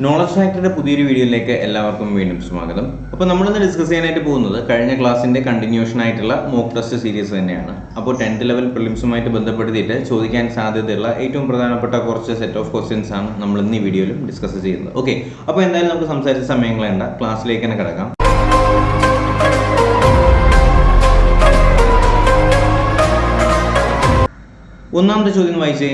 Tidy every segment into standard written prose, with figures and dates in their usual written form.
Knowledge ഫാക്ടറിയുടെ പുതിയൊരു വീഡിയോയിലേക്ക് എല്ലാവർക്കും വീണ്ടും സ്വാഗതം. അപ്പോൾ നമ്മളിന്ന് ഡിസ്കസ് ചെയ്യാനായിട്ട് പോകുന്നത് കഴിഞ്ഞ ക്ലാസ്സിൻ്റെ കണ്ടിന്യൂഷൻ ആയിട്ടുള്ള മോക്ക് ടെസ്റ്റ് സീരീസ് തന്നെയാണ്. അപ്പോൾ 10th ലെവൽ പ്രിലിംസുമായിട്ട് ബന്ധപ്പെടുത്തിയിട്ട് ചോദിക്കാൻ സാധ്യതയുള്ള ഏറ്റവും പ്രധാനപ്പെട്ട കുറച്ച് സെറ്റ് ഓഫ് ക്വസ്റ്റ്യൻസ് ആണ് നമ്മൾ ഇന്ന് ഈ വീഡിയോയിലും ഡിസ്കസ് ചെയ്യുന്നത്. ഓക്കെ, അപ്പോൾ എന്തായാലും നമുക്ക് സംസാരിച്ച സമയങ്ങളുണ്ട്, ക്ലാസ്സിലേക്ക് തന്നെ കിടക്കാം. ഒന്നാമത്തെ ചോദ്യം വായിച്ചേ.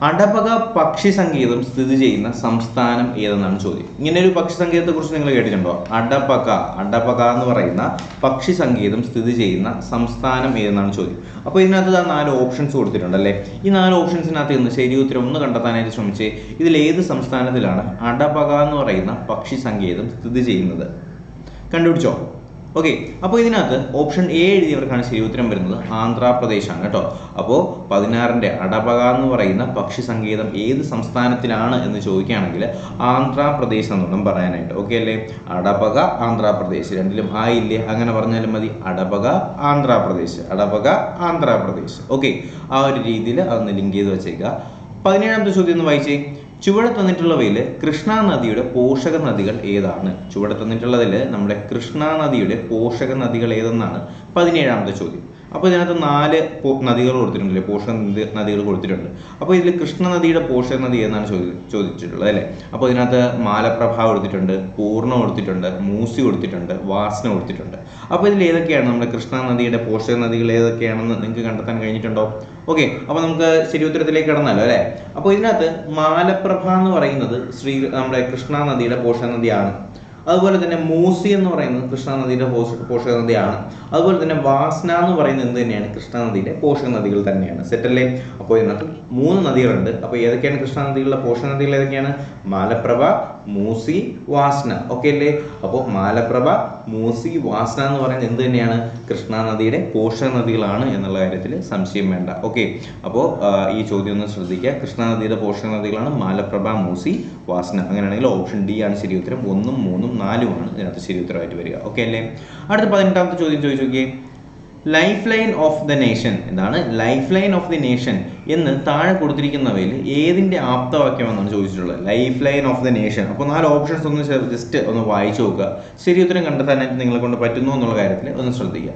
അടപക പക്ഷി സങ്കേതം സ്ഥിതി ചെയ്യുന്ന സംസ്ഥാനം ഏതെന്നാണ് ചോദ്യം. ഇങ്ങനെ ഒരു പക്ഷി സങ്കേതത്തെ കുറിച്ച് നിങ്ങൾ കേട്ടിട്ടുണ്ടോ? അടപക എന്ന് പറയുന്ന പക്ഷി സങ്കേതം സ്ഥിതി ചെയ്യുന്ന സംസ്ഥാനം ഏതെന്നാണ് ചോദ്യം. അപ്പോൾ ഇതിനകത്ത് 4 ഓപ്ഷൻസ് കൊടുത്തിട്ടുണ്ടല്ലേ. ഈ 4 ഓപ്ഷൻസിനകത്ത് നിന്ന് ശരി ഉത്തരം ഒന്ന് കണ്ടെത്താനായിട്ട് ശ്രമിച്ച് ഇതിൽ ഏത് സംസ്ഥാനത്തിലാണ് അടപക എന്ന് പറയുന്ന പക്ഷി സങ്കേതം സ്ഥിതി ചെയ്യുന്നത് കണ്ടുപിടിച്ചോ? ഓക്കെ, അപ്പോൾ ഇതിനകത്ത് ഓപ്ഷൻ എ എഴുതിയവർക്കാണ് ശരി ഉത്തരം വരുന്നത് ആന്ധ്രാപ്രദേശാണ് കേട്ടോ. അപ്പോൾ 16ന്റെ അടപക എന്ന് പറയുന്ന പക്ഷി സങ്കേതം ഏത് സംസ്ഥാനത്തിലാണ് എന്ന് ചോദിക്കുകയാണെങ്കിൽ ആന്ധ്രാപ്രദേശ് എന്നുള്ളതും പറയാനായിട്ട്. ഓക്കെ അല്ലേ? അടപക ആന്ധ്രാപ്രദേശ്, രണ്ടിലും ആയില്ലേ, അങ്ങനെ പറഞ്ഞാലും മതി. അടപക ആന്ധ്രാപ്രദേശ്, അടപക ആന്ധ്രാപ്രദേശ്. ഓക്കെ, ആ ഒരു രീതിയിൽ അതൊന്ന് ലിങ്ക് ചെയ്ത് വെച്ചേക്കുക. 17ാമത്തെ ചോദ്യം ഒന്ന് വായിച്ചേ. ചുവടെ തന്നിട്ടുള്ളവയിൽ കൃഷ്ണ നദിയുടെ പോഷക നദികൾ ഏതാണ്? ചുവടെ തന്നിട്ടുള്ളതിൽ നമ്മുടെ കൃഷ്ണ നദിയുടെ പോഷക നദികൾ ഏതെന്നാണ് 17ാമത്തെ ചോദ്യം. അപ്പോൾ ഇതിനകത്ത് 4 നദികൾ കൊടുത്തിട്ടുണ്ടല്ലേ, പോഷക നദികൾ കൊടുത്തിട്ടുണ്ട്. അപ്പോൾ ഇതിൽ കൃഷ്ണ നദിയുടെ പോഷക നദി ഏതെന്നാണ് ചോദിച്ചിട്ടുള്ളത് അല്ലേ. അപ്പോൾ ഇതിനകത്ത് മാലപ്രഭ കൊടുത്തിട്ടുണ്ട്, പൂർണ്ണ കൊടുത്തിട്ടുണ്ട്, മൂസി കൊടുത്തിട്ടുണ്ട്, വാസന കൊടുത്തിട്ടുണ്ട്. അപ്പോൾ ഇതിൽ ഏതൊക്കെയാണ് നമ്മുടെ കൃഷ്ണ നദിയുടെ പോഷക നദികൾ ഏതൊക്കെയാണെന്ന് നിങ്ങൾക്ക് കണ്ടെത്താൻ കഴിഞ്ഞിട്ടുണ്ടോ? ഓക്കെ, അപ്പോൾ നമുക്ക് ശരി ഉത്തരത്തിലേക്ക് കടന്നല്ലോ അല്ലേ. അപ്പോൾ ഇതിനകത്ത് മാലപ്രഭ എന്ന് പറയുന്നത് നമ്മുടെ കൃഷ്ണ നദിയുടെ പോഷക നദിയാണ്. അതുപോലെ തന്നെ മൂസി എന്ന് പറയുന്നത് കൃഷ്ണ നദിയുടെ പോഷക നദിയാണ്. അതുപോലെ തന്നെ വാസന എന്ന് പറയുന്നത് എന്ത് തന്നെയാണ്? കൃഷ്ണ നദിയുടെ പോഷക നദികൾ തന്നെയാണ്. സെറ്റല്ലേ? അപ്പോൾ ഇതിനകത്ത് 3 നദികളുണ്ട്. അപ്പോൾ ഏതൊക്കെയാണ് കൃഷ്ണ നദികളുടെ പോഷക നദികൾ ഏതൊക്കെയാണ്? മാലപ്രഭ, മൂസി, വാസന. ഓക്കെ അല്ലേ? അപ്പോൾ മാലപ്രഭ, മൂസി, വാസന എന്ന് പറയുന്നത് എന്ത് തന്നെയാണ്? കൃഷ്ണ നദിയുടെ പോഷക നദികളാണ് എന്നുള്ള കാര്യത്തിൽ സംശയം വേണ്ട. ഓക്കെ, അപ്പോൾ ഈ ചോദ്യം ഒന്ന് ശ്രദ്ധിക്കുക. കൃഷ്ണ നദിയുടെ പോഷക നദികളാണ് മാലപ്രഭ, മൂസി, വാസന. അങ്ങനെയാണെങ്കിൽ ഓപ്ഷൻ ഡി ആണ് ശരി ഉത്തരം. 1, 3, 4 ഇതിനകത്ത് ശരി ഉത്തരമായിട്ട് വരിക. ഓക്കെ അല്ലേ? അടുത്ത 18ാമത്തെ ചോദ്യം ചോദിച്ചു നോക്കിയേ. Life line of the nation, എന്താണ് life line of the nation എന്ന് താഴെ കൊടുത്തിരിക്കുന്നവയിൽ ഏതിൻ്റെ ആപ്തവാക്യം എന്നാണ് ചോദിച്ചിട്ടുള്ളത്? Life line of the nation. അപ്പോൾ 4 ഓപ്ഷൻസ് ഒന്ന് ജസ്റ്റ് ഒന്ന് വായിച്ചു നോക്കുക. ശരി ഉത്തരം കണ്ടെത്താനായിട്ട് നിങ്ങളെ കൊണ്ട് പറ്റുന്നു എന്നുള്ള കാര്യത്തിൽ ഒന്ന് ശ്രദ്ധിക്കുക.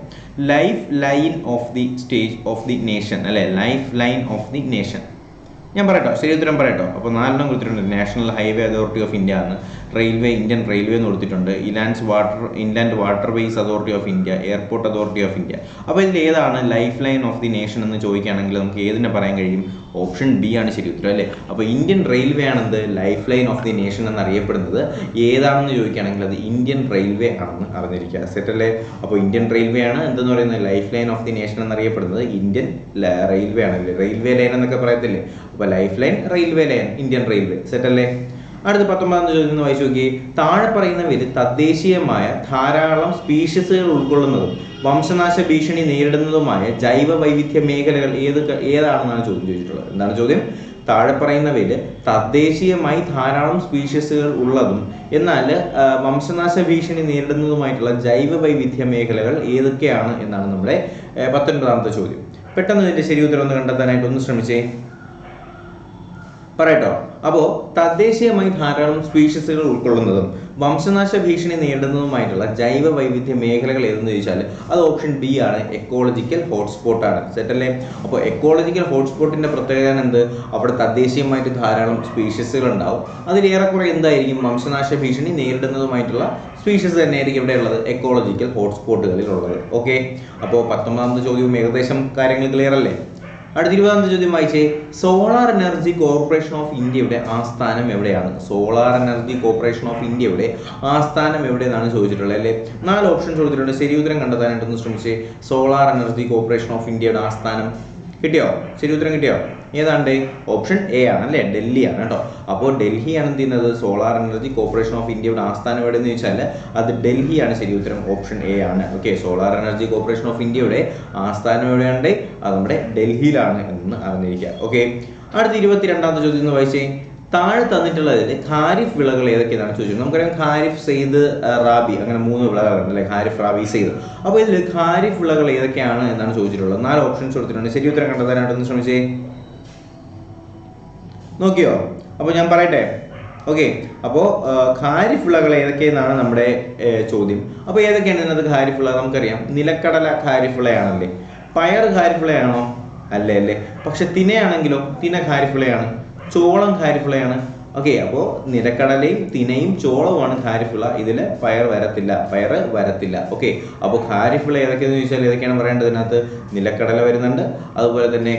Life line of the stage of the nation അല്ലെ, life line of the nation. ഞാൻ പറയട്ടോ, ശരി ഉത്തരം പറയട്ടോ. അപ്പോൾ 4 കൊടുത്തിട്ടുണ്ട്. National highway authority of India ആണ്, റെയിൽവേ, ഇന്ത്യൻ റെയിൽവേ എന്ന് കൊടുത്തിട്ടുണ്ട്, inland waterways authority of India, airport authority of India. അപ്പോൾ ഇതിൽ ഏതാണ് life line of the nation എന്ന് ചോദിക്കുകയാണെങ്കിൽ നമുക്ക് ഏതിനെ പറയാൻ കഴിയും? ഓപ്ഷൻ ബി ആണ് ശരി ഉത്തരം അല്ലേ. അപ്പോൾ ഇന്ത്യൻ റെയിൽവേ ആണെന്ത് life line of the nation എന്നറിയപ്പെടുന്നത്. ഏതാണെന്ന് ചോദിക്കുകയാണെങ്കിൽ അത് ഇന്ത്യൻ റെയിൽവേ ആണെന്ന് അറിഞ്ഞിരിക്കുക. സെറ്റല്ലേ? അപ്പോൾ ഇന്ത്യൻ റെയിൽവേ ആണ് എന്തെന്ന് പറയുന്നത് life line of the nation എന്നറിയപ്പെടുന്നത്. ഇന്ത്യൻ റെയിൽവേ ആണല്ലേ, റെയിൽവേ ലൈൻ എന്നൊക്കെ പറയത്തില്ലേ. അപ്പോൾ life line, railway line, Indian railway. സെറ്റല്ലേ? അടുത്ത 19ാമത്തെ ചോദ്യം ഒന്ന് വായിച്ചു നോക്കി. താഴെ പറയുന്നവയിൽ തദ്ദേശീയമായ ധാരാളം സ്പീഷീസുകൾ ഉൾക്കൊള്ളുന്നതും വംശനാശ ഭീഷണി നേരിടുന്നതുമായ ജൈവ വൈവിധ്യ മേഖലകൾ ഏതാണെന്നാണ് ചോദ്യം ചോദിച്ചിട്ടുള്ളത്. എന്താണ് ചോദ്യം? താഴെ പറയുന്നവയിൽ തദ്ദേശീയമായി ധാരാളം സ്പീഷീസുകൾ ഉള്ളതും എന്നാൽ വംശനാശ ഭീഷണി നേരിടുന്നതുമായിട്ടുള്ള ജൈവ വൈവിധ്യ മേഖലകൾ ഏതൊക്കെയാണ് എന്നാണ് നമ്മുടെ 19ാമത്തെ ചോദ്യം. പെട്ടെന്ന് ഇതിന്റെ ശരി ഉത്തരം ഒന്ന് കണ്ടെത്താനായിട്ട് ഒന്ന് ശ്രമിച്ചേ. പറയട്ടോ. അപ്പോൾ തദ്ദേശീയമായി ധാരാളം സ്പീഷീസുകൾ ഉൾക്കൊള്ളുന്നതും വംശനാശ ഭീഷണി നേരിടുന്നതുമായിട്ടുള്ള ജൈവ വൈവിധ്യ മേഖലകൾ ഏതെന്ന് ചോദിച്ചാൽ അത് ഓപ്ഷൻ ബി ആണ്, എക്കോളജിക്കൽ ഹോട്ട്സ്പോട്ടാണ്. സെറ്റല്ലേ? അപ്പോൾ എക്കോളജിക്കൽ ഹോട്ട്സ്പോട്ടിന്റെ പ്രത്യേകത എന്ത്? അവിടെ തദ്ദേശീയമായിട്ട് ധാരാളം സ്പീഷീസുകൾ ഉണ്ടാവും. അതിലേറെക്കുറെ എന്തായിരിക്കും? വംശനാശ ഭീഷണി നേരിടുന്നതുമായിട്ടുള്ള സ്പീഷീസ് തന്നെയായിരിക്കും ഇവിടെ ഉള്ളത്, എക്കോളജിക്കൽ ഹോട്ട്സ്പോട്ടുകളിൽ ഉള്ളത്. ഓക്കെ, അപ്പോൾ 19ാമത്തെ ചോദ്യവും ഏകദേശം കാര്യങ്ങൾ ക്ലിയർ അല്ലേ. അടുത്ത 20ാമത്തെ ചോദ്യം വായിച്ചേ. സോളാർ എനർജി കോർപ്പറേഷൻ ഓഫ് ഇന്ത്യയുടെ ആസ്ഥാനം എവിടെയാണ്? സോളാർ എനർജി കോർപ്പറേഷൻ ഓഫ് ഇന്ത്യയുടെ ആസ്ഥാനം എവിടെയെന്നാണ് ചോദിച്ചിട്ടുള്ളത് അല്ലേ. 4 ഓപ്ഷൻസ് കൊടുത്തിട്ടുണ്ട്. ശരി ഉത്തരം കണ്ടെത്താനായിട്ടൊന്ന് ശ്രമിച്ചേ. സോളാർ എനർജി കോർപ്പറേഷൻ ഓഫ് ഇന്ത്യയുടെ ആസ്ഥാനം കിട്ടിയോ? ശരി ഉത്തരം കിട്ടിയോ? ഏതാണ്ട് ഓപ്ഷൻ എ ആണ് അല്ലേ, ഡൽഹിയാണ് കേട്ടോ. അപ്പോൾ ഡൽഹിയാണ് എന്ത് ചെയ്യുന്നത്? സോളാർ എനർജി കോർപ്പറേഷൻ ഓഫ് ഇന്ത്യയുടെ ആസ്ഥാനം എവിടെയെന്ന് ചോദിച്ചാൽ അത് ഡൽഹിയാണ്. ശരി ഉത്തരം ഓപ്ഷൻ എ ആണ്. Okay, solar energy corporation of ഇന്ത്യയുടെ ആസ്ഥാനം എവിടെയാണ്? അത് നമ്മുടെ ഡൽഹിയിലാണ് എന്ന് അറിഞ്ഞിരിക്കുക. ഓക്കെ, അടുത്ത 22ാമത്തെ ചോദ്യം ഒന്ന് വായിച്ചേ. താഴെ തന്നിട്ടുള്ളതിൽ ഖാരിഫ് വിളകൾ ഏതൊക്കെയാണ് ചോദിച്ചത്? നമുക്കറിയാം ഖാരിഫ്, സെയ്ദ്, റാബി, അങ്ങനെ 3 വിളകളുണ്ട് അല്ലെ. ഖാരിഫ്, റാബി, സെയ്ദ്. അപ്പോൾ ഇതിൽ ഖാരിഫ് വിളകൾ ഏതൊക്കെയാണ് എന്നാണ് ചോദിച്ചിട്ടുള്ളത്. 4 ഓപ്ഷൻസ് കൊടുത്തിട്ടുണ്ട്. ശരി ഉത്തരം കണ്ടെത്താനായിട്ടൊന്ന് ശ്രമിച്ചേ. നോക്കിയോ? അപ്പോൾ ഞാൻ പറയട്ടെ. ഓക്കെ, അപ്പോൾ ഖാരിഫുളകൾ ഏതൊക്കെയെന്നാണ് നമ്മുടെ ചോദ്യം. അപ്പോൾ ഏതൊക്കെയാണ് ഇതിനകത്ത് ഖാരിഫുള? നമുക്കറിയാം നിലക്കടല ഖാരിഫുളയാണല്ലേ. പയർ ഖാരിഫുളയാണോ? അല്ലേ അല്ലേ. പക്ഷെ തിനയാണെങ്കിലോ? തിന ഖാരിഫുളയാണ്. ചോളം ഖാരിഫുളയാണ്. ഓക്കെ, അപ്പോൾ നിലക്കടലയും തിനയും ചോളവുമാണ് ഖാരിഫുള. ഇതിൽ പയർ വരത്തില്ല. ഓക്കെ, അപ്പോൾ ഖാരിഫുള ഏതൊക്കെയാണെന്ന് ചോദിച്ചാൽ ഏതൊക്കെയാണ് പറയേണ്ടത്? ഇതിനകത്ത് നിലക്കടല വരുന്നുണ്ട്, അതുപോലെ തന്നെ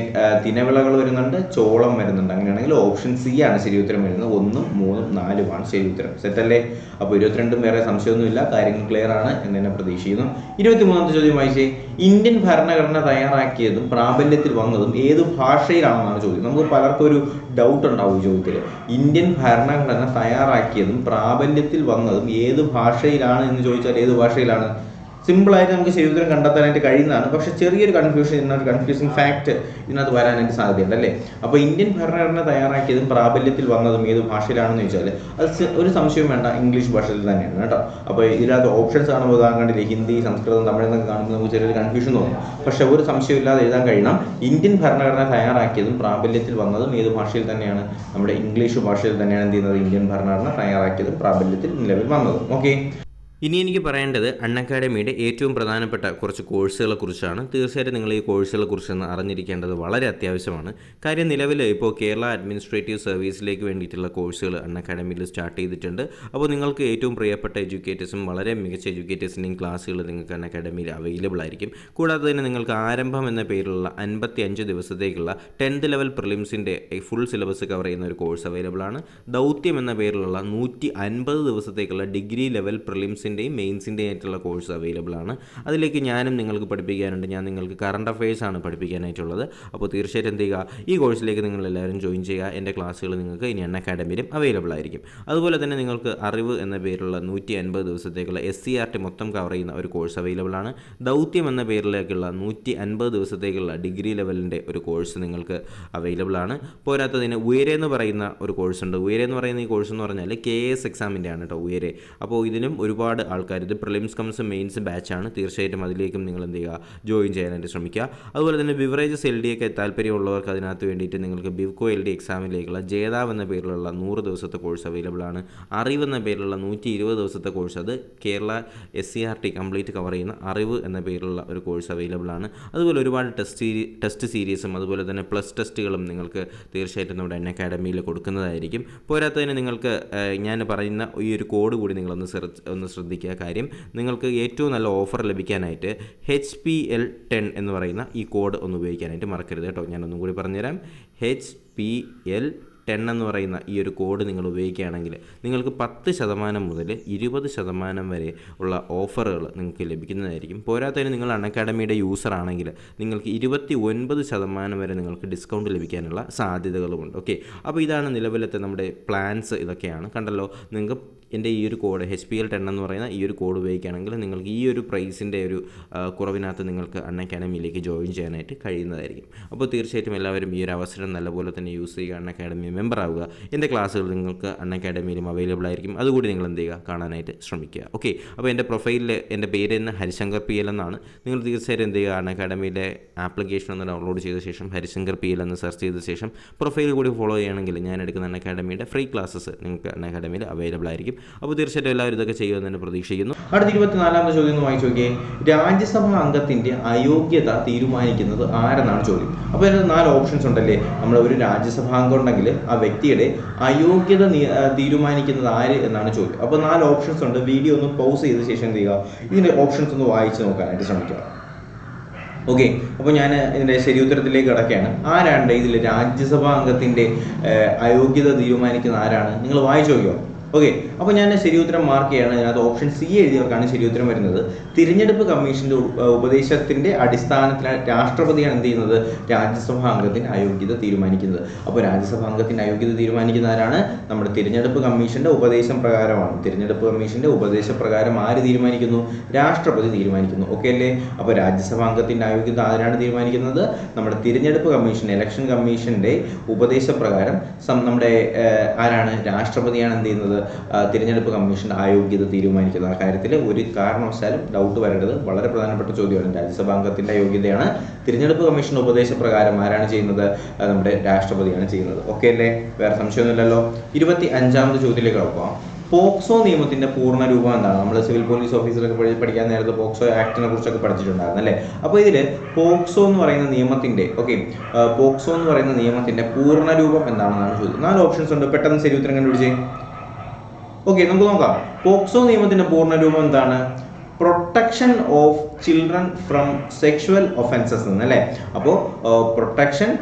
തിനവിളകൾ വരുന്നുണ്ട്, ചോളം വരുന്നുണ്ട്. അങ്ങനെയാണെങ്കിൽ ഓപ്ഷൻ സി ആണ് ശരി ഉത്തരം വരുന്നത്. 1, 3, 4 ശരി ഉത്തരം. സെറ്റല്ലേ? അപ്പോൾ 22 വേറെ സംശയമൊന്നുമില്ല, കാര്യങ്ങൾ ക്ലിയർ ആണ് എന്ന് തന്നെ പ്രതീക്ഷിക്കുന്നു. 23ാമത്തെ ചോദ്യം വായിച്ചേ. ഇന്ത്യൻ ഭരണഘടന തയ്യാറാക്കിയതും പ്രാബല്യത്തിൽ വന്നതും ഏത് ഭാഷയിലാണെന്നാണ് ചോദ്യം. നമുക്ക് പലർക്കും ഒരു ഡൗട്ട് ഉണ്ടാവും ഈ ചോദ്യത്തിൽ. ഇന്ത്യൻ ഭരണഘടന തയ്യാറാക്കിയതും പ്രാബല്യത്തിൽ വന്നതും ഏത് ഭാഷയിലാണ് എന്ന് ചോദിച്ചാൽ ഏത് ഭാഷയിലാണ്? സിമ്പിളായിട്ട് നമുക്ക് ശരി ഉത്തരം കണ്ടെത്താനായിട്ട് കഴിയുന്നതാണ്. പക്ഷേ ചെറിയൊരു കൺഫ്യൂസിങ് ഫാക്ട് ഇതിനകത്ത് വരാനായിട്ട് സാധ്യതയുണ്ട് അല്ലേ. അപ്പോൾ ഇന്ത്യൻ ഭരണഘടന തയ്യാറാക്കിയതും പ്രാബല്യത്തിൽ വന്നതും ഏത് ഭാഷയിലാണെന്ന് ചോദിച്ചാൽ അത് ഒരു സംശയവും വേണ്ട, ഇംഗ്ലീഷ് ഭാഷയിൽ തന്നെയാണ് കേട്ടോ. അപ്പോൾ ഇതിനകത്ത് ഓപ്ഷൻസ് കാണുമ്പോൾ കണ്ടില്ലേ, ഹിന്ദി, സംസ്കൃതം, തമിഴ് എന്നൊക്കെ കാണുമ്പോൾ നമുക്ക് ചെറിയൊരു കൺഫ്യൂഷൻ തോന്നും. പക്ഷെ ഒരു സംശയമില്ലാതെ എഴുതാൻ കഴിയണം. ഇന്ത്യൻ ഭരണഘടന തയ്യാറാക്കിയതും പ്രാബല്യത്തിൽ വന്നതും ഏത് ഭാഷയിൽ തന്നെയാണ്? നമ്മുടെ ഇംഗ്ലീഷ് ഭാഷയിൽ തന്നെയാണ് എന്ത് ചെയ്യുന്നത്? ഇന്ത്യൻ ഭരണഘടന തയ്യാറാക്കിയതും പ്രാബല്യത്തിൽ നിലവിൽ വന്നതും. ഓക്കെ, ഇനി എനിക്ക് പറയേണ്ടത് അൺഅക്കാഡമിയുടെ ഏറ്റവും പ്രധാനപ്പെട്ട കുറച്ച് കോഴ്സുകളെ കുറിച്ചാണ്. തീർച്ചയായിട്ടും നിങ്ങൾ ഈ കോഴ്സുകളെ കുറിച്ചൊന്ന് അറിഞ്ഞിരിക്കേണ്ടത് വളരെ അത്യാവശ്യമാണ്. കാര്യം നിലവിൽ ഇപ്പോൾ കേരള അഡ്മിനിസ്ട്രേറ്റീവ് സർവീസിലേക്ക് വേണ്ടിയിട്ടുള്ള കോഴ്സുകൾ അൺഅക്കാഡമിയിൽ സ്റ്റാർട്ട് ചെയ്തിട്ടുണ്ട്. അപ്പോൾ നിങ്ങൾക്ക് ഏറ്റവും പ്രിയപ്പെട്ട എഡ്യൂക്കേറ്റേഴ്സും വളരെ മികച്ച എഡ്യൂക്കേറ്റേഴ്സിൻ്റെയും ക്ലാസ്സുകൾ നിങ്ങൾക്ക് അൺഅക്കാഡമിയിൽ അവൈലബിൾ ആയിരിക്കും. കൂടാതെ തന്നെ നിങ്ങൾക്ക് ആരംഭം എന്ന പേരിലുള്ള 55 ദിവസത്തേക്കുള്ള 10th ലെവൽ പ്രിലിംസിൻ്റെ ഫുൾ സിലബസ് കവർ ചെയ്യുന്ന ഒരു കോഴ്സ് അവൈലബിൾ ആണ്. ദൗത്യം എന്ന പേരിലുള്ള 150 ദിവസത്തേക്കുള്ള ഡിഗ്രി ലെവൽ പ്രിലിംസ് മെയിൻസിൻ്റെയും ആയിട്ടുള്ള കോഴ്സ് അവൈലബിൾ ആണ്. അതിലേക്ക് ഞാനും നിങ്ങൾക്ക് പഠിപ്പിക്കാനുണ്ട്. ഞാൻ നിങ്ങൾക്ക് കറണ്ട് അഫയേഴ്സ് ആണ് പഠിപ്പിക്കാനായിട്ടുള്ളത്. അപ്പോൾ തീർച്ചയായിട്ടും എന്ത് ചെയ്യുക, ഈ കോഴ്സിലേക്ക് നിങ്ങൾ എല്ലാവരും ജോയിൻ ചെയ്യുക. എൻ്റെ ക്ലാസ്സുകൾ നിങ്ങൾക്ക് ഇനി അൺഅക്കാഡമിയിലും അവൈലബിൾ ആയിരിക്കും. അതുപോലെ തന്നെ നിങ്ങൾക്ക് അറിവ് എന്ന പേരിലുള്ള 150 ദിവസത്തേക്കുള്ള SCRT മൊത്തം കവർ ചെയ്യുന്ന ഒരു കോഴ്സ് അവൈലബിൾ ആണ്. ദൗത്യം എന്ന പേരിലേക്കുള്ള 150 ദിവസത്തേക്കുള്ള ഡിഗ്രി ലെവലിൻ്റെ ഒരു കോഴ്സ് നിങ്ങൾക്ക് അവൈലബിൾ ആണ്. പോരാത്തതിന് ഉയരെ എന്ന് പറയുന്ന ഒരു കോഴ്സ് ഉണ്ട്. ഉയരെ എന്ന് പറയുന്ന ഈ കോഴ്സ് എന്ന് പറഞ്ഞാൽ KS എക്സാമിൻ്റെ ആണ് കേട്ടോ, ഉയരെ. അപ്പോൾ ഇതിനും ഒരുപാട് ആൾക്കാർ, ഇത് പ്രിലിംസ് കംസ് മെയിൻസ് ബാച്ചാണ്. തീർച്ചയായിട്ടും അതിലേക്കും നിങ്ങൾ എന്ത് ചെയ്യുക, ജോയിൻ ചെയ്യാനായിട്ട് ശ്രമിക്കുക. അതുപോലെ തന്നെ ബിവറേജസ് LD ഒക്കെ താല്പര്യമുള്ളവർക്ക് അതിനകത്ത് വേണ്ടിയിട്ട് നിങ്ങൾക്ക് ബിവ്കോ LD എക്സാമിലേക്കുള്ള ജേതാവ് എന്ന പേരിലുള്ള 100 ദിവസത്തെ കോഴ്സ് അവൈലബിൾ ആണ്. അറിവ് എന്ന പേരിലുള്ള 120 ദിവസത്തെ കോഴ്സ്, അത് കേരള SCRT കംപ്ലീറ്റ് കവർ ചെയ്യുന്ന അറിവ് എന്ന പേരിലുള്ള ഒരു കോഴ്സ് അവൈലബിൾ ആണ്. അതുപോലെ ഒരുപാട് ടെസ്റ്റ് സീരീസും അതുപോലെ തന്നെ പ്ലസ് ടെസ്റ്റുകളും നിങ്ങൾക്ക് തീർച്ചയായിട്ടും നമ്മുടെ അൺഅക്കാഡമിയിൽ കൊടുക്കുന്നതായിരിക്കും. പോരാത്തതിന് നിങ്ങൾക്ക് ഞാൻ പറയുന്ന ഈ ഒരു കോഡ് കൂടി നിങ്ങളൊന്ന് ശ്രദ്ധിക്കുക. കാര്യം നിങ്ങൾക്ക് ഏറ്റവും നല്ല ഓഫർ ലഭിക്കാനായിട്ട് HPL10 എന്ന് പറയുന്ന ഈ കോഡ് ഒന്ന് ഉപയോഗിക്കാനായിട്ട് മറക്കരുത് കേട്ടോ. ഞാനൊന്നും കൂടി പറഞ്ഞുതരാം. HPL10 എന്ന് പറയുന്ന ഈ ഒരു കോഡ് നിങ്ങൾ ഉപയോഗിക്കുകയാണെങ്കിൽ നിങ്ങൾക്ക് 10% മുതൽ 20% വരെ ഉള്ള ഓഫറുകൾ നിങ്ങൾക്ക് ലഭിക്കുന്നതായിരിക്കും. പോരാത്തതിന് നിങ്ങൾ അൺഅക്കാഡമിയുടെ യൂസർ ആണെങ്കിൽ നിങ്ങൾക്ക് 29% വരെ നിങ്ങൾക്ക് ഡിസ്കൗണ്ട് ലഭിക്കാനുള്ള സാധ്യതകളുമുണ്ട്. ഓക്കെ, അപ്പോൾ ഇതാണ് നിലവിലത്തെ നമ്മുടെ പ്ലാൻസ്. ഇതൊക്കെയാണ് കണ്ടല്ലോ. നിങ്ങൾക്ക് എൻ്റെ ഈ ഒരു കോഡ് HPL10 എന്ന് പറയുന്ന ഈ ഒരു കോഡ് ഉപയോഗിക്കുകയാണെങ്കിൽ നിങ്ങൾക്ക് ഈ ഒരു പ്രൈസിൻ്റെ ഒരു കുറവിനകത്ത് നിങ്ങൾക്ക് അൺഅക്കാഡമിയിലേക്ക് ജോയിൻ ചെയ്യാനായിട്ട് കഴിയുന്നതായിരിക്കും. അപ്പോൾ തീർച്ചയായിട്ടും എല്ലാവരും ഈ ഒരു അവസരം നല്ലപോലെ തന്നെ യൂസ് ചെയ്യുക, അൺഅക്കാഡമി മെമ്പർ ആവുക. എൻ്റെ ക്ലാസ്സുകൾ നിങ്ങൾക്ക് അൺഅക്കാഡമിയിലും അവൈലബിൾ ആയിരിക്കും. അതുകൂടി നിങ്ങൾ എന്ത് ചെയ്യുക, കാണാനായിട്ട് ശ്രമിക്കുക. ഓക്കെ, അപ്പോൾ എൻ്റെ പ്രൊഫൈലിൽ എൻ്റെ പേര് എന്ന് ഹരിശങ്കർ PL എന്നാണ്. നിങ്ങൾ തീർച്ചയായിട്ടും എന്ത് ചെയ്യുക, അൺഅക്കാഡമിയിലെ ആപ്ലിക്കേഷൻ ഒന്ന് ഡൗൺലോഡ് ചെയ്ത ശേഷം ഹരിശങ്കർ PL എന്ന് സെർച്ച് ചെയ്ത ശേഷം പ്രൊഫൈൽ കൂടി ഫോളോ ചെയ്യുകയാണെങ്കിൽ ഞാൻ എടുക്കുന്ന അൺഅക്കാഡമിയുടെ ഫ്രീ ക്ലാസ്സസ് നിങ്ങൾക്ക് അൺഅക്കാഡമിയിൽ അവൈലബിൾ ആയിരിക്കും. അപ്പോൾ തീർച്ചയായിട്ടും എല്ലാവരും ഇതൊക്കെ ചെയ്യുമെന്ന് തന്നെ പ്രതീക്ഷിക്കുന്നു. അടുത്ത 24ാമത്തെ ചോദ്യം ഒന്ന് വായിച്ചു നോക്കിയേ. രാജ്യസഭാ അംഗത്തിന്റെ അയോഗ്യത തീരുമാനിക്കുന്നത് ആരെന്നാണ് ചോദ്യം. അപ്പോൾ അതിന് 4 ഓപ്ഷൻസ് ഉണ്ടല്ലേ. നമ്മൾ ഒരു രാജ്യസഭാ അംഗം ഉണ്ടെങ്കിൽ ആ വ്യക്തിയുടെ അയോഗ്യത തീരുമാനിക്കുന്നത് ആര് എന്നാണ് ചോദ്യം. അപ്പോൾ 4 ഓപ്ഷൻസ് ഉണ്ട്. വീഡിയോ ഒന്ന് പൗസ് ചെയ്ത ശേഷം എന്ത് ചെയ്യുക, ഇതിന്റെ ഓപ്ഷൻസ് ഒന്ന് വായിച്ച് നോക്കാനായിട്ട് ശ്രമിക്കുക. ഓക്കെ, അപ്പോൾ ഞാൻ ഇതിൻ്റെ ശരി ഉത്തരത്തിലേക്ക് കിടക്കുകയാണ്. ആരാണ് ഇതിൽ രാജ്യസഭാ അംഗത്തിന്റെ അയോഗ്യത തീരുമാനിക്കുന്ന ആരാണ്? നിങ്ങൾ വായിച്ചു നോക്കിയോ. ഓക്കെ, അപ്പോൾ ഞാൻ ശരി ഉത്തരം മാർക്ക് ചെയ്യാണ്. അതിനകത്ത് ഓപ്ഷൻ സി എഴുതിയവർക്കാണ് ശരി ഉത്തരം വരുന്നത്. തിരഞ്ഞെടുപ്പ് കമ്മീഷന്റെ ഉപദേശത്തിന്റെ അടിസ്ഥാനത്തിലാണ് രാഷ്ട്രപതിയാണ് എന്ത് ചെയ്യുന്നത്, രാജ്യസഭാ അംഗത്തിന്റെ അയോഗ്യത തീരുമാനിക്കുന്നത്. അപ്പോൾ രാജ്യസഭാ അംഗത്തിന്റെ അയോഗ്യത തീരുമാനിക്കുന്ന ആരാണ്? നമ്മുടെ തിരഞ്ഞെടുപ്പ് കമ്മീഷന്റെ ഉപദേശം പ്രകാരമാണ്. തിരഞ്ഞെടുപ്പ് കമ്മീഷന്റെ ഉപദേശപ്രകാരം ആര് തീരുമാനിക്കുന്നു? രാഷ്ട്രപതി തീരുമാനിക്കുന്നു. ഓക്കെ അല്ലേ. അപ്പോൾ രാജ്യസഭാ അംഗത്തിന്റെ അയോഗ്യത ആരാണ് തീരുമാനിക്കുന്നത്? നമ്മുടെ തിരഞ്ഞെടുപ്പ് കമ്മീഷൻ, ഇലക്ഷൻ കമ്മീഷന്റെ ഉപദേശപ്രകാരം നമ്മുടെ ആരാണ്? രാഷ്ട്രപതിയാണ് എന്ത് ചെയ്യുന്നത്, തിരഞ്ഞെടുപ്പ് കമ്മീഷൻ അയോഗ്യത തീരുമാനിക്കുന്നത്? ആ കാര്യത്തിൽ ഒരു കാരണവശാലും ഡൗട്ട് വരേണ്ടത്, വളരെ പ്രധാനപ്പെട്ട ചോദ്യമാണ്. രാജ്യസഭാംഗത്തിന്റെ അയോഗ്യതയാണ് തിരഞ്ഞെടുപ്പ് കമ്മീഷൻ ഉപദേശപ്രകാരം ആരാണ് ചെയ്യുന്നത്? നമ്മുടെ രാഷ്ട്രപതിയാണ് ചെയ്യുന്നത്. ഓക്കെ അല്ലേ? വേറെ സംശയമൊന്നുമില്ലല്ലോ. 25ാമത്തെ ചോദ്യത്തിലേക്ക് പോകാം. പോക്സോ നിയമത്തിന്റെ പൂർണ്ണ രൂപം എന്താണ്? നമ്മൾ സിവിൽ പോലീസ് ഓഫീസറൊക്കെ പഠിക്കാൻ നേരത്തെ പോക്സോ ആക്ടിനെ കുറിച്ചൊക്കെ പഠിച്ചിട്ടുണ്ടായിരുന്നു അല്ലേ? അപ്പോൾ ഇതിൽ പോക്സോ എന്ന് പറയുന്ന നിയമത്തിന്റെ പോക്സോ എന്ന് പറയുന്ന നിയമത്തിന്റെ പൂർണ്ണ രൂപം എന്താണെന്നാണ് ചോദ്യം. 4 ഓപ്ഷൻസ് ഉണ്ട്, പെട്ടെന്ന് ശരി ഉത്തരം കണ്ടുപിടിച്ചേ. ഓക്കെ, നമുക്ക് നോക്കാം. പോക്സോ നിയമത്തിന്റെ പൂർണ്ണ രൂപം എന്താണ്? Protection of children from sexual offences എന്നല്ലേ? അപ്പോൾ protection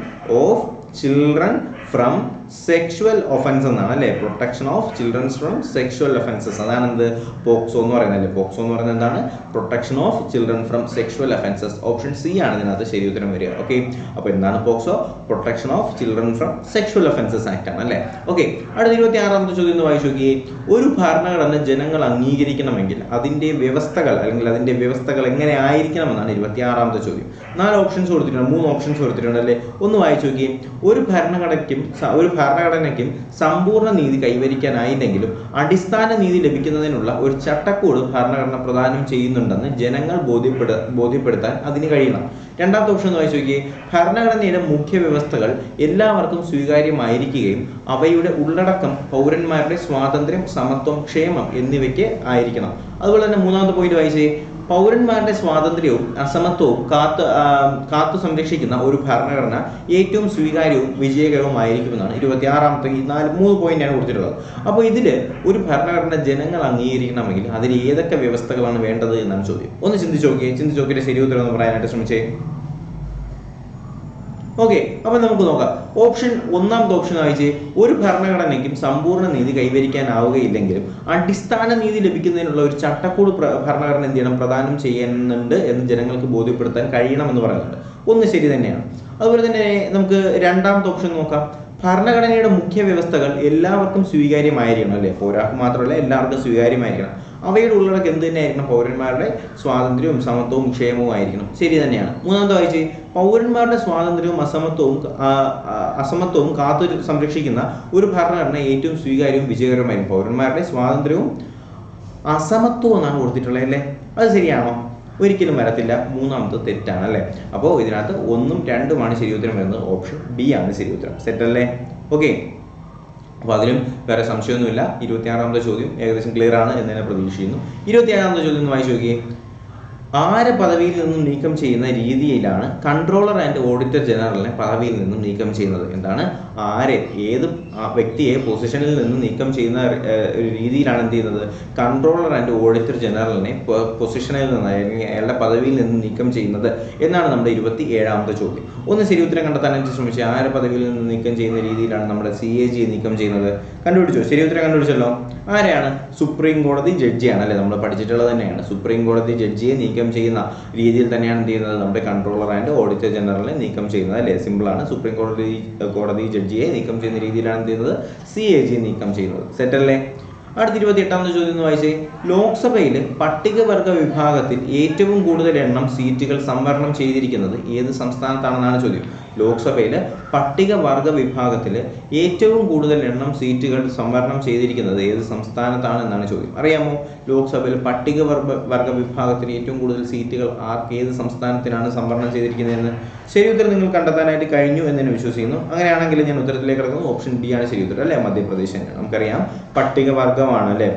of children from sexual offence എന്നാണ് അല്ലേ? Protection of children from sexual offences, അതാണ് എന്ത് പോക്സോ എന്ന് പറയുന്നത് അല്ലേ? പോക്സോ എന്ന് പറയുന്നത് എന്താണ്? Protection of children from sexual offences. Option C ആണ് ഇതിനകത്ത് ശരി ഉത്തരം വരിക. ഓക്കെ, അപ്പോൾ എന്താണ് POCSO? Protection of children from sexual offences act ആണ് അല്ലേ? ഓക്കെ, അടുത്ത 26ാമത്തെ ചോദ്യം ഒന്ന് വായിച്ചു നോക്കിയേ. ഒരു ഭരണഘടന ജനങ്ങൾ അംഗീകരിക്കണമെങ്കിൽ അതിന്റെ വ്യവസ്ഥകൾ എങ്ങനെ ആയിരിക്കണമെന്നാണ് 26ാമത്തെ ചോദ്യം. 4 ഓപ്ഷൻസ് കൊടുത്തിട്ടുണ്ട്, 3 ഓപ്ഷൻസ് കൊടുത്തിട്ടുണ്ട് അല്ലേ? ഒന്ന് വായിച്ചു നോക്കിയേ. ഒരു ഭരണഘടനയ്ക്കും സമ്പൂർണ്ണ നീതി കൈവരിക്കാനായില്ലെങ്കിലും അടിസ്ഥാന നീതി ലഭിക്കുന്നതിനുള്ള ഒരു ചട്ടക്കൂട് ഭരണഘടന പ്രദാനം ചെയ്യുന്നുണ്ടെന്ന് ജനങ്ങൾ ബോധ്യപ്പെടുത്താൻ അതിന് കഴിയണം. 2ാമത്തെ ഓപ്ഷൻ വായിച്ചു നോക്കിയേ. ഭരണഘടനയുടെ മുഖ്യ വ്യവസ്ഥകൾ എല്ലാവർക്കും സ്വീകാര്യമായിരിക്കുകയും അവയുടെ ഉള്ളടക്കം പൗരന്മാരുടെ സ്വാതന്ത്ര്യം, സമത്വം, ക്ഷേമം എന്നിവയ്ക്ക് ആയിരിക്കണം. അതുപോലെ തന്നെ 3ാമത്തെ പോയിന്റ് വായിച്ചേ. പൗരന്മാരുടെ സ്വാതന്ത്ര്യവും അസമത്വവും കാത്തു സംരക്ഷിക്കുന്ന ഒരു ഭരണഘടന ഏറ്റവും സ്വീകാര്യവും വിജയകരവുമായിരിക്കുമെന്നാണ് 26ാമത്തെ. ഈ 3 പോയിന്റാണ് കൊടുത്തിട്ടുള്ളത്. അപ്പോൾ ഇതിൽ ഒരു ഭരണഘടന ജനങ്ങൾ അംഗീകരിക്കണമെങ്കിൽ അതിൽ ഏതൊക്കെ വ്യവസ്ഥകളാണ് വേണ്ടത് എന്നാണ് ചോദ്യം. ഒന്ന് ചിന്തിച്ച് നോക്കിയിട്ട് ശരി ഉത്തരം ഒന്ന് പറയാനായിട്ട് ശ്രമിച്ചേ. ഓക്കെ, അപ്പൊ നമുക്ക് നോക്കാം. ഒന്നാമത്തെ ഓപ്ഷൻ വായിച്ച്. ഒരു ഭരണഘടനയ്ക്കും സമ്പൂർണ്ണ നീതി കൈവരിക്കാനാവുകയില്ലെങ്കിലും അടിസ്ഥാന നീതി ലഭിക്കുന്നതിനുള്ള ഒരു ചട്ടക്കൂട് ഭരണഘടന എന്ത് ചെയ്യണം? പ്രദാനം ചെയ്യുന്നുണ്ട് എന്ന് ജനങ്ങൾക്ക് ബോധ്യപ്പെടുത്താൻ കഴിയണമെന്ന് പറയുന്നുണ്ട്. ഒന്ന് ശരി തന്നെയാണ്. അതുപോലെ തന്നെ നമുക്ക് 2ാമത്തെ ഓപ്ഷൻ നോക്കാം. ഭരണഘടനയുടെ മുഖ്യ വ്യവസ്ഥകൾ എല്ലാവർക്കും സ്വീകാര്യമായിരിക്കണം അല്ലേ? ഒരാൾക്ക് മാത്രമല്ല, എല്ലാവർക്കും സ്വീകാര്യമായിരിക്കണം. അവയുടെ ഉള്ളടക്കം എന്ത് തന്നെയായിരിക്കണം? പൗരന്മാരുടെ സ്വാതന്ത്ര്യവും സമത്വവും ക്ഷേമവും ആയിരിക്കണം. ശരി തന്നെയാണ്. 3ാമത്തെ വായിച്ച്. പൗരന്മാരുടെ സ്വാതന്ത്ര്യവും അസമത്വവും കാത്തു സംരക്ഷിക്കുന്ന ഒരു ഭരണഘടന ഏറ്റവും സ്വീകാര്യവും വിജയകരമായിരിക്കും. പൗരന്മാരുടെ സ്വാതന്ത്ര്യവും അസമത്വവും എന്നാണ് കൊടുത്തിട്ടുള്ളത് അല്ലേ? അത് ശരിയാണോ? ഒരിക്കലും വരത്തില്ല. 3ാമത്തെ തെറ്റാണ് അല്ലേ? അപ്പോൾ ഇതിനകത്ത് 1ഉം 2ഉമാണ് ശരി ഉത്തരം വരുന്നത്. ഓപ്ഷൻ ബി ആണ് ശരി ഉത്തരം. സെറ്റല്ലേ? ഓക്കെ, അപ്പോൾ അതിലും വേറെ സംശയമൊന്നുമില്ല. 26ാമത്തെ ചോദ്യം ഏകദേശം ക്ലിയർ ആണ് എന്ന് തന്നെ പ്രതീക്ഷിക്കുന്നു. 27ാമത്തെ ചോദ്യം ഒന്ന് വായിച്ചു നോക്കിയേ. ആരെ പദവിയിൽ നിന്നും നീക്കം ചെയ്യുന്ന രീതിയിലാണ് കൺട്രോളർ ആൻഡ് ഓഡിറ്റർ ജനറലിനെ പദവിയിൽ നിന്നും നീക്കം ചെയ്യുന്നത്? എന്താണ്? ഏത് വ്യക്തിയെ പൊസിഷനിൽ നിന്ന് നീക്കം ചെയ്യുന്ന ഒരു രീതിയിലാണ് എന്ത് ചെയ്യുന്നത്? കൺട്രോളർ ആൻഡ് ഓഡിറ്റർ ജനറലിനെ പൊസിഷനിൽ നിന്ന്, അയാളുടെ പദവിയിൽ നിന്ന് നീക്കം ചെയ്യുന്നത് എന്നാണ് നമ്മുടെ 27ാമത്തെ ചോദ്യം. ഒന്ന് ശരി ഉത്തരം കണ്ടെത്താനായിട്ട് ശ്രമിച്ചു. ആരെ പദവിയിൽ നിന്ന് നീക്കം ചെയ്യുന്ന രീതിയിലാണ് നമ്മുടെ CAG നീക്കം ചെയ്യുന്നത്? കണ്ടുപിടിച്ചോ? ശരി ഉത്തരം കണ്ടുപിടിച്ചല്ലോ. ആരെയാണ്? സുപ്രീം കോടതി ജഡ്ജിയാണ് അല്ലേ? നമ്മൾ പഠിച്ചിട്ടുള്ളത് തന്നെയാണ്. സുപ്രീം കോടതി ജഡ്ജിയെ നീക്കം ചെയ്യുന്ന രീതിയിൽ തന്നെയാണ് എന്ത് ചെയ്യുന്നത്? നമ്മുടെ കൺട്രോളർ ആൻഡ് ഓഡിറ്റർ ജനറലിനെ നീക്കം ചെയ്യുന്നത് അല്ലേ? സിമ്പിൾ ആണ്. സുപ്രീം കോടതി ജഡ്ജിയെ നീക്കം ചെയ്യുന്ന രീതിയിലാണ് എന്ത് ചെയ്യുന്നത്? CAG നീക്കം ചെയ്യുന്നത്. സെറ്റല്ലേ? അടുത്ത 28ാമത്തെ ചോദ്യം ഒന്ന് വായിച്ചേ. ലോക്സഭയിൽ പട്ടികവർഗ വിഭാഗത്തിൽ ഏറ്റവും കൂടുതൽ എണ്ണം സീറ്റുകൾ സംവരണം ചെയ്തിരിക്കുന്നത് ഏത് സംസ്ഥാനത്താണെന്നാണ് ചോദ്യം. ലോക്സഭയിൽ പട്ടികവർഗ വിഭാഗത്തിൽ ഏറ്റവും കൂടുതൽ എണ്ണം സീറ്റുകൾ സംവരണം ചെയ്തിരിക്കുന്നത് ഏത് സംസ്ഥാനത്താണ് എന്നാണ് ചോദ്യം. അറിയാമോ? ലോക്സഭയിൽ പട്ടികവർഗ വിഭാഗത്തിൽ ഏറ്റവും കൂടുതൽ സീറ്റുകൾ ഏത് സംസ്ഥാനത്തിനാണ് സംവരണം ചെയ്തിരിക്കുന്നതെന്ന് ശരി ഉത്തരം നിങ്ങൾ കണ്ടെത്താനായിട്ട് കഴിഞ്ഞു എന്ന് ഞാൻ വിശ്വസിക്കുന്നു. അങ്ങനെയാണെങ്കിൽ ഞാൻ ഉത്തരത്തിലേക്ക് കിടക്കുന്നു. ഓപ്ഷൻ ബി ആണ് ശരി ഉത്തരം അല്ലേ? മധ്യപ്രദേശ് തന്നെയാണ്. നമുക്കറിയാം പട്ടികവർഗമാണ് അല്ലേ?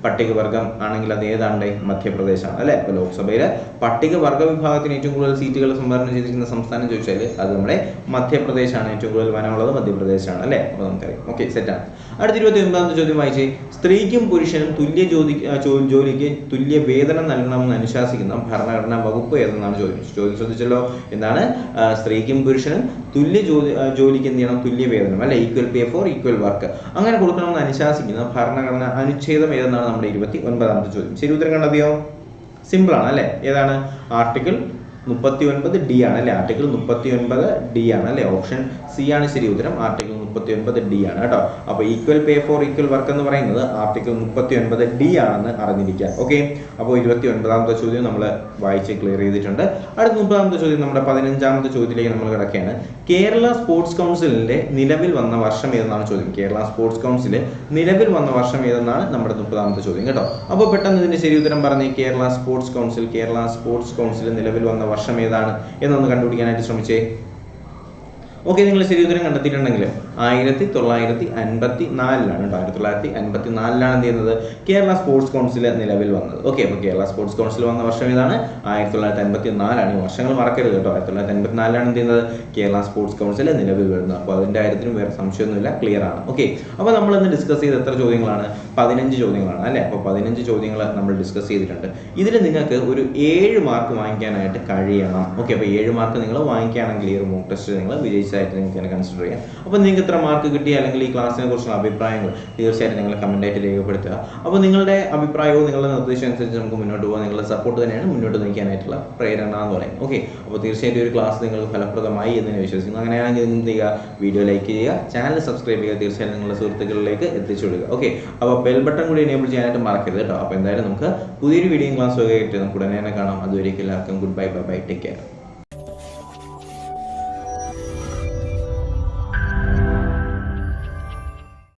പട്ടികവർഗം ആണെങ്കിൽ അത് ഏതാണ്ട് മധ്യപ്രദേശാണ് അല്ലേ? അപ്പോൾ ലോക്സഭയിലെ പട്ടികവർഗ വിഭാഗത്തിന് ഏറ്റവും കൂടുതൽ സീറ്റുകൾ സംവരണം ചെയ്തിരിക്കുന്ന സംസ്ഥാനം ചോദിച്ചാൽ അത് നമ്മുടെ മധ്യപ്രദേശാണ്. ഏറ്റവും കൂടുതൽ വനമുള്ളത് മധ്യപ്രദേശാണ് അല്ലേ? അപ്പോൾ നമുക്കറിയാം. ഓക്കെ, സെറ്റാണ്. അടുത്ത 29ാമത്തെ ചോദ്യം വായിച്ചേ. സ്ത്രീക്കും പുരുഷനും ജോലിക്ക് തുല്യ വേതനം നൽകണമെന്ന് അനുശാസിക്കുന്ന ഭരണഘടനാ വകുപ്പ് ഏതെന്നാണ് ചോദ്യം. ശ്രദ്ധിച്ചല്ലോ. എന്താണ്? സ്ത്രീക്കും പുരുഷനും ജോലിക്ക് എന്ത് ചെയ്യണം? തുല്യ വേതനം അല്ലെ? Equal pay for equal work അങ്ങനെ കൊടുക്കണമെന്ന് അനുശാസിക്കുന്ന ഭരണഘടന അനുച്ഛേദം ഏതെന്നാണ് നമ്മുടെ 29ാമത്തെ ചോദ്യം. ശരി ഉത്തരം കണ്ടെത്തിയോ? സിമ്പിൾ ആണ് അല്ലേ? ഏതാണ്? ആർട്ടിക്കിൾ 39D ആണ് അല്ലേ, ആർട്ടിക്കിൾ 39D ആണ് അല്ലേ, ഓപ്ഷൻ സി ആണ് ശരി ഉത്തരം. ആർട്ടിക്കിൾ 39D ആണ് കേട്ടോ. അപ്പോൾ equal pay for equal work എന്ന് പറയുന്നത് ആർട്ടിക്കിൾ 39D ആണെന്ന് അറിഞ്ഞിരിക്കുക. ഓക്കെ, അപ്പോൾ 29ാമത്തെ ചോദ്യം നമ്മൾ വായിച്ച് ക്ലിയർ ചെയ്തിട്ടുണ്ട്. അടുത്ത 30ാമത്തെ ചോദ്യം, നമ്മുടെ 15ാമത്തെ ചോദ്യത്തിലേക്ക് നമ്മൾ കിടക്കുകയാണ്. കേരള സ്പോർട്സ് കൗൺസിലിന്റെ നിലവിൽ വന്ന വർഷം ഏതെന്നാണ് ചോദ്യം. കേരള സ്പോർട്സ് കൗൺസിൽ നിലവിൽ വന്ന വർഷം ഏതെന്നാണ് നമ്മുടെ 30ാമത്തെ ചോദ്യം കേട്ടോ. അപ്പോൾ പെട്ടെന്ന് ഇതിന്റെ ശരി ഉത്തരം പറഞ്ഞ് കേരള സ്പോർട്സ് കൗൺസിൽ നിലവിൽ വന്ന വർഷം ഏതാണ് എന്നൊന്ന് കണ്ടുപിടിക്കാനായിട്ട് ശ്രമിച്ചേ. ഓക്കെ, നിങ്ങൾ ശരി ഉത്തരം കണ്ടെത്തിയിട്ടുണ്ടെങ്കിൽ 1954 കേട്ടോ. 1954 എന്ത് ചെയ്യുന്നത്, കേരള സ്പോർട്സ് കൗൺസിൽ നിലവിൽ വന്നത്. ഓക്കെ, അപ്പോൾ കേരള സ്പോർട്സ് കൗൺസിൽ വന്ന വർഷം ഏതാണ്, 1954 ഈ വർഷങ്ങൾ മറക്കരുത് കേട്ടോ. 1954 എന്ത് ചെയ്യുന്നത്, കേരള സ്പോർട്സ് കൗൺസിൽ നിലവിൽ വരുന്നത്. അപ്പോൾ അതിൻ്റെ കാര്യത്തിലും വേറെ സംശയമൊന്നുമില്ല, ക്ലിയർ ആണ്. ഓക്കെ, അപ്പോൾ നമ്മൾ ഇന്ന് ഡിസ്കസ് ചെയ്ത് എത്ര ചോദ്യങ്ങളാണ്, 15 ചോദ്യങ്ങളാണ് അല്ലേ. അപ്പോൾ 15 ചോദ്യങ്ങൾ നമ്മൾ ഡിസ്കസ് ചെയ്തിട്ടുണ്ട്. ഇതിൽ നിങ്ങൾക്ക് ഒരു 7 മാർക്ക് വാങ്ങിക്കാനായിട്ട് കഴിയണം. ഓക്കെ, അപ്പോൾ 7 മാർക്ക് നിങ്ങൾ വാങ്ങിക്കുകയാണെങ്കിൽ ഈ ഒരു മോക്ക് ടെസ്റ്റ് നിങ്ങൾ വിജയിച്ചായിട്ട് നിങ്ങൾക്ക് കൺസിഡർ ചെയ്യാം. അപ്പോൾ നിങ്ങൾക്ക് എത്ര മാർക്ക് കിട്ടി, അല്ലെങ്കിൽ ഈ ക്ലാസ്സിനെ കുറിച്ചുള്ള അഭിപ്രായങ്ങൾ തീർച്ചയായിട്ടും നിങ്ങൾ കമൻറ്റായിട്ട് രേഖപ്പെടുത്തുക. അപ്പോൾ നിങ്ങളുടെ അഭിപ്രായവും നിങ്ങളുടെ നിർദ്ദേശം അനുസരിച്ച് നമുക്ക് മുന്നോട്ട് പോകാം. നിങ്ങളുടെ സപ്പോർട്ട് തന്നെയാണ് മുന്നോട്ട് നയിക്കാനായിട്ടുള്ള പ്രേരണ എന്ന് പറയും. ഓക്കെ, അപ്പോൾ തീർച്ചയായിട്ടും ഒരു ക്ലാസ് നിങ്ങൾക്ക് ഫലപ്രദമായി എന്ന് ഞാൻ വിശ്വസിക്കുന്നു. അങ്ങനെയാണെങ്കിൽ എന്ത് ചെയ്യുക, വീഡിയോ ലൈക്ക് ചെയ്യുക, ചാനൽ സബ്സ്ക്രൈബ് ചെയ്യുക, തീർച്ചയായിട്ടും നിങ്ങളുടെ സുഹൃത്തുക്കളിലേക്ക് എത്തിച്ചു കൊടുക്കുക. ഓക്കെ, അപ്പോൾ ബെൽ ബട്ടൺ കൂടി എനേബിൾ ചെയ്യാനായിട്ട് മറക്കരുത് കേട്ടോ. അപ്പോൾ എന്തായാലും നമുക്ക് പുതിയൊരു വീഡിയോ ക്ലാസ് ഒക്കെ ആയിട്ട് നമുക്ക് ഉടനെ തന്നെ കാണാം. അതുവരേക്കും എല്ലാവർക്കും ഗുഡ് ബൈ, ടേക്ക് കെയർ.